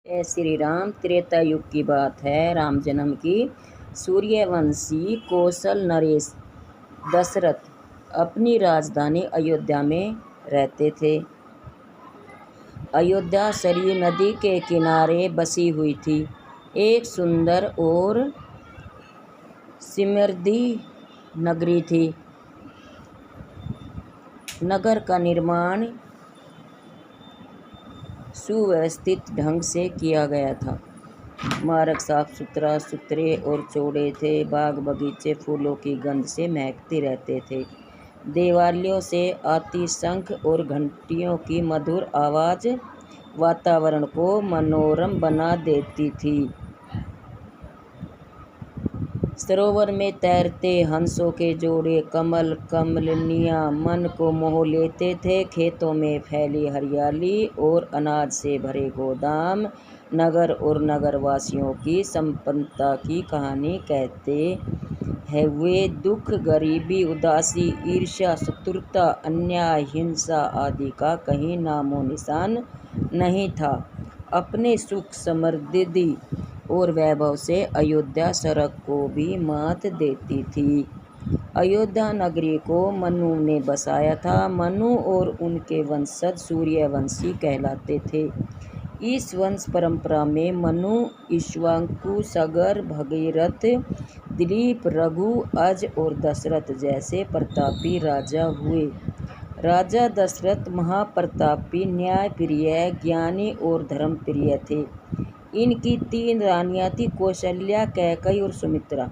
श्री राम। त्रेता युग की बात है, राम जन्म की। सूर्यवंशी कौशल नरेश दशरथ अपनी राजधानी अयोध्या में रहते थे। अयोध्या सरयू नदी के किनारे बसी हुई थी। एक सुंदर और समृद्धि नगरी थी। नगर का निर्माण सुव्यवस्थित ढंग से किया गया था। मार्ग साफ सुथरे और चौड़े थे। बाग बगीचे फूलों की गंध से महकते रहते थे। देवालयों से आती शंख और घंटियों की मधुर आवाज वातावरण को मनोरम बना देती थी। सरोवर में तैरते हंसों के जोड़े, कमल कमलिनियां मन को मोह लेते थे। खेतों में फैली हरियाली और अनाज से भरे गोदाम नगर और नगरवासियों की संपन्नता की कहानी कहते हैं। वे दुख, गरीबी, उदासी, ईर्ष्या, शत्रुता, अन्याय, हिंसा आदि का कहीं नामो निशान नहीं था। अपने सुख, समृद्धि और वैभव से अयोध्या स्वर्ग को भी मात देती थी। अयोध्या नगरी को मनु ने बसाया था। मनु और उनके वंशज सूर्यवंशी कहलाते थे। इस वंश परंपरा में मनु, इक्ष्वाकु, सगर, भगीरथ, दिलीप, रघु, अज और दशरथ जैसे प्रतापी राजा हुए। राजा दशरथ महाप्रतापी, न्यायप्रिय, ज्ञानी और धर्मप्रिय थे। इनकी 3 रानियां थीं, कौशल्या, कैकेयी और सुमित्रा।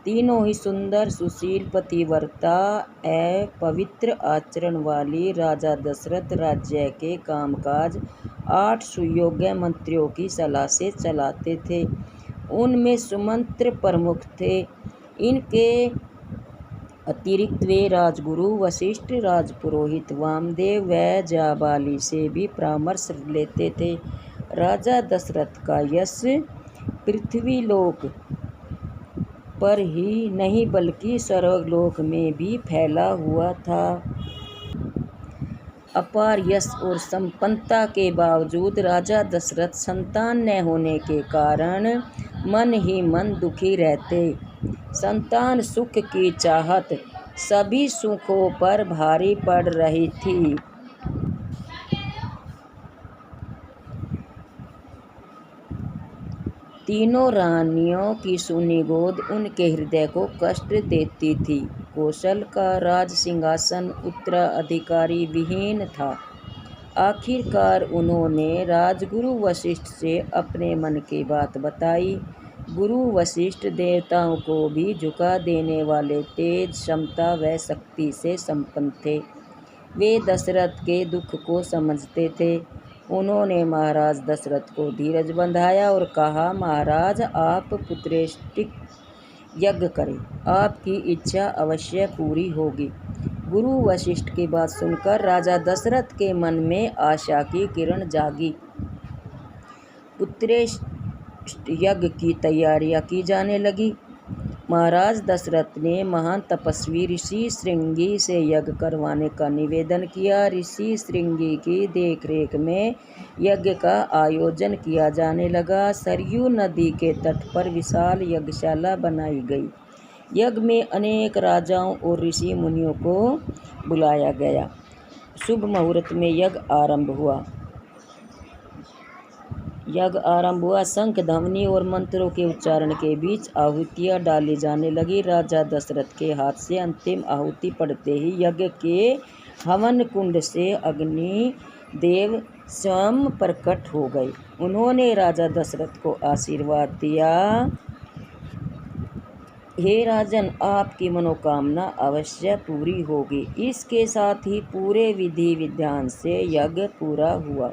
तीनों ही सुंदर, सुशील, पतिव्रता एवं पवित्र आचरण वाली। राजा दशरथ राज्य के कामकाज 8 सुयोग्य मंत्रियों की सलाह से चलाते थे। उनमें सुमंत्र प्रमुख थे। इनके अतिरिक्त वे राजगुरु वशिष्ठ, राजपुरोहित वामदेव व जाबाली से भी परामर्श लेते थे। राजा दशरथ का यश पृथ्वीलोक पर ही नहीं बल्कि स्वर्गलोक में भी फैला हुआ था। अपार यश और संपन्नता के बावजूद राजा दशरथ संतान न होने के कारण मन ही मन दुखी रहते। संतान सुख की चाहत सभी सुखों पर भारी पड़ रही थी। तीनों रानियों की सुनी गोद उनके हृदय को कष्ट देती थी। कौशल का राज सिंहासन उत्तराधिकारी विहीन था। आखिरकार उन्होंने राजगुरु वशिष्ठ से अपने मन की बात बताई। गुरु वशिष्ठ देवताओं को भी झुका देने वाले तेज, क्षमता व शक्ति से संपन्न थे। वे दशरथ के दुख को समझते थे। उन्होंने महाराज दशरथ को धीरज बंधाया और कहा, महाराज आप पुत्रेष्टि यज्ञ करें, आपकी इच्छा अवश्य पूरी होगी। गुरु वशिष्ठ की बात सुनकर राजा दशरथ के मन में आशा की किरण जागी। पुत्रेष्टि यज्ञ की तैयारियां की जाने लगी। महाराज दशरथ ने महान तपस्वी ऋषि श्रृंगी से यज्ञ करवाने का निवेदन किया। ऋषि श्रृंगी की देखरेख में यज्ञ का आयोजन किया जाने लगा। सरयू नदी के तट पर विशाल यज्ञशाला बनाई गई। यज्ञ में अनेक राजाओं और ऋषि मुनियों को बुलाया गया। शुभ मुहूर्त में यज्ञ आरंभ हुआ। शंख, ध्वनि और मंत्रों के उच्चारण के बीच आहुतियां डाली जाने लगी। राजा दशरथ के हाथ से अंतिम आहुति पड़ते ही यज्ञ के हवन कुंड से अग्नि देव स्वयं प्रकट हो गए। उन्होंने राजा दशरथ को आशीर्वाद दिया, हे राजन, आपकी मनोकामना अवश्य पूरी होगी। इसके साथ ही पूरे विधि विधान से यज्ञ पूरा हुआ।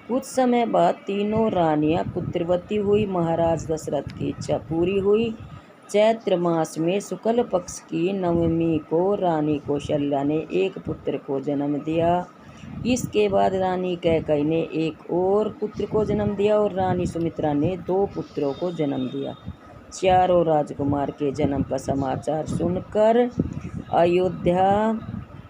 कुछ समय बाद तीनों रानियां पुत्रवती हुई। महाराज दशरथ की इच्छा पूरी हुई। चैत्र मास में शुक्ल पक्ष की नवमी को रानी कौशल्या ने एक पुत्र को जन्म दिया। इसके बाद रानी कैकेयी ने एक और पुत्र को जन्म दिया और रानी सुमित्रा ने 2 पुत्रों को जन्म दिया। चारों राजकुमार के जन्म का समाचार सुनकर अयोध्या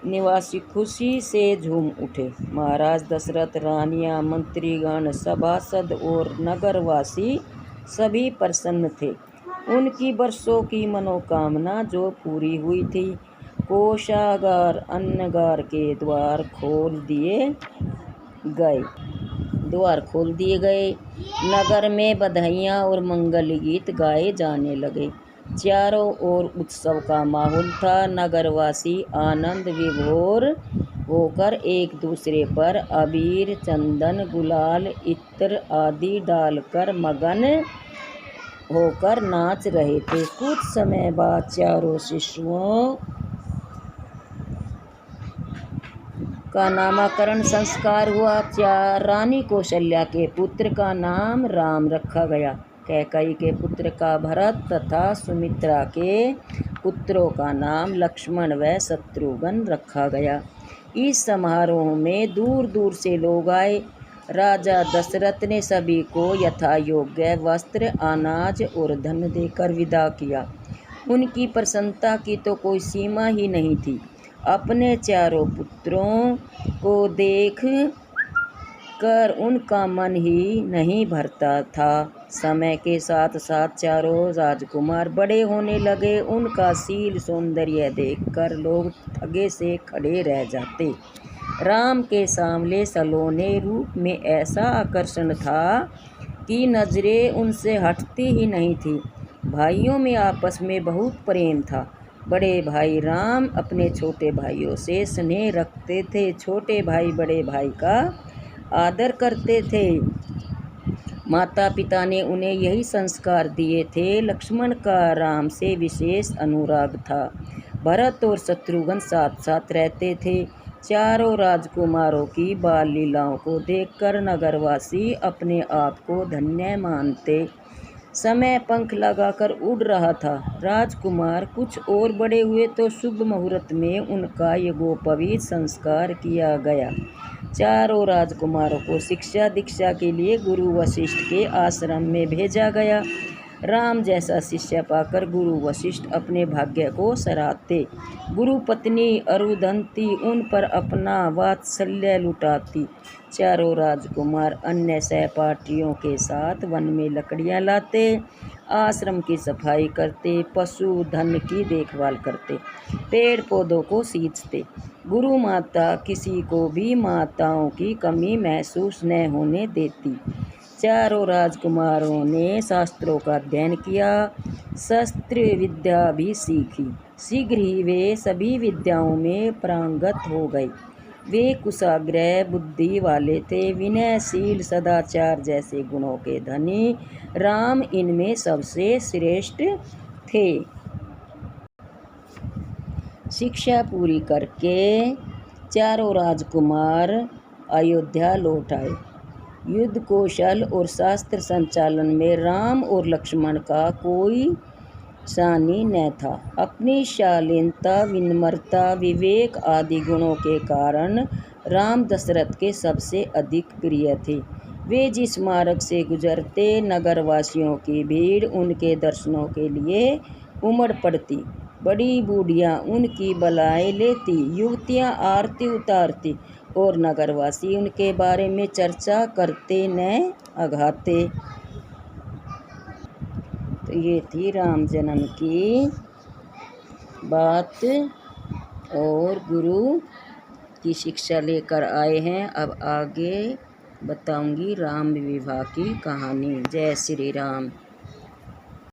निवासी खुशी से झूम उठे। महाराज दशरथ, रानियां, मंत्रीगण, सभासद और नगरवासी सभी प्रसन्न थे। उनकी वर्षों की मनोकामना जो पूरी हुई थी। कोषागार, अन्नगार के द्वार खोल दिए गए। नगर में बधाइयाँ और मंगल गीत गाए जाने लगे। चारों ओर उत्सव का माहौल था। नगरवासी आनंद विभोर होकर एक दूसरे पर अबीर, चंदन, गुलाल, इत्र आदि डालकर मगन होकर नाच रहे थे। कुछ समय बाद चारों शिशुओं का नामकरण संस्कार हुआ। रानी कौशल्या के पुत्र का नाम राम रखा गया। कैकेयी के पुत्र का भरत तथा सुमित्रा के पुत्रों का नाम लक्ष्मण व शत्रुघ्न रखा गया। इस समारोह में दूर दूर से लोग आए। राजा दशरथ ने सभी को यथायोग्य वस्त्र, अनाज और धन देकर विदा किया। उनकी प्रसन्नता की तो कोई सीमा ही नहीं थी। अपने चारों पुत्रों को देख कर उनका मन ही नहीं भरता था। समय के साथ साथ चारों राजकुमार बड़े होने लगे। उनका शील, सौंदर्य देखकर लोग ठगे से खड़े रह जाते। राम के सांवले सलोने रूप में ऐसा आकर्षण था कि नजरें उनसे हटती ही नहीं थी। भाइयों में आपस में बहुत प्रेम था। बड़े भाई राम अपने छोटे भाइयों से स्नेह रखते थे। छोटे भाई बड़े भाई का आदर करते थे। माता पिता ने उन्हें यही संस्कार दिए थे। लक्ष्मण का राम से विशेष अनुराग था। भरत और शत्रुघ्न साथ साथ रहते थे। चारों राजकुमारों की बाल लीलाओं को देखकर नगरवासी अपने आप को धन्य मानते। समय पंख लगाकर उड़ रहा था। राजकुमार कुछ और बड़े हुए तो शुभ मुहूर्त में उनका यज्ञोपवीत संस्कार किया गया। चारों राजकुमारों को शिक्षा दीक्षा के लिए गुरु वशिष्ठ के आश्रम में भेजा गया। राम जैसा शिष्य पाकर गुरु वशिष्ठ अपने भाग्य को सराहते। गुरु पत्नी अरुंधति उन पर अपना वात्सल्य लुटाती। चारों राजकुमार अन्य सहपाठियों के साथ वन में लकड़ियां लाते, आश्रम की सफाई करते, पशु धन की देखभाल करते, पेड़ पौधों को सींचते। गुरु माता किसी को भी माताओं की कमी महसूस न होने देती। चारों राजकुमारों ने शास्त्रों का अध्ययन किया, शस्त्र विद्या भी सीखी। शीघ्र ही वे सभी विद्याओं में पारंगत हो गए। वे कुशाग्र बुद्धि वाले थे, विनयशील, सदाचार जैसे गुणों के धनी। राम इनमें सबसे श्रेष्ठ थे। शिक्षा पूरी करके चारों राजकुमार अयोध्या लौट आए। युद्ध कौशल और शास्त्र संचालन में राम और लक्ष्मण का कोई सानी न था। अपनी शालीनता, विनम्रता, विवेक आदि गुणों के कारण राम दशरथ के सबसे अधिक प्रिय थे। वे जिस मार्ग से गुजरते, नगरवासियों की भीड़ उनके दर्शनों के लिए उमड़ पड़ती। बड़ी बूढ़ियाँ उनकी बलाएं लेती, युवतियाँ आरती उतारती और नगरवासी उनके बारे में चर्चा करते न अघाते। तो ये थी राम जन्म की बात और गुरु की शिक्षा लेकर आए हैं। अब आगे बताऊंगी राम विवाह की कहानी। जय श्री राम।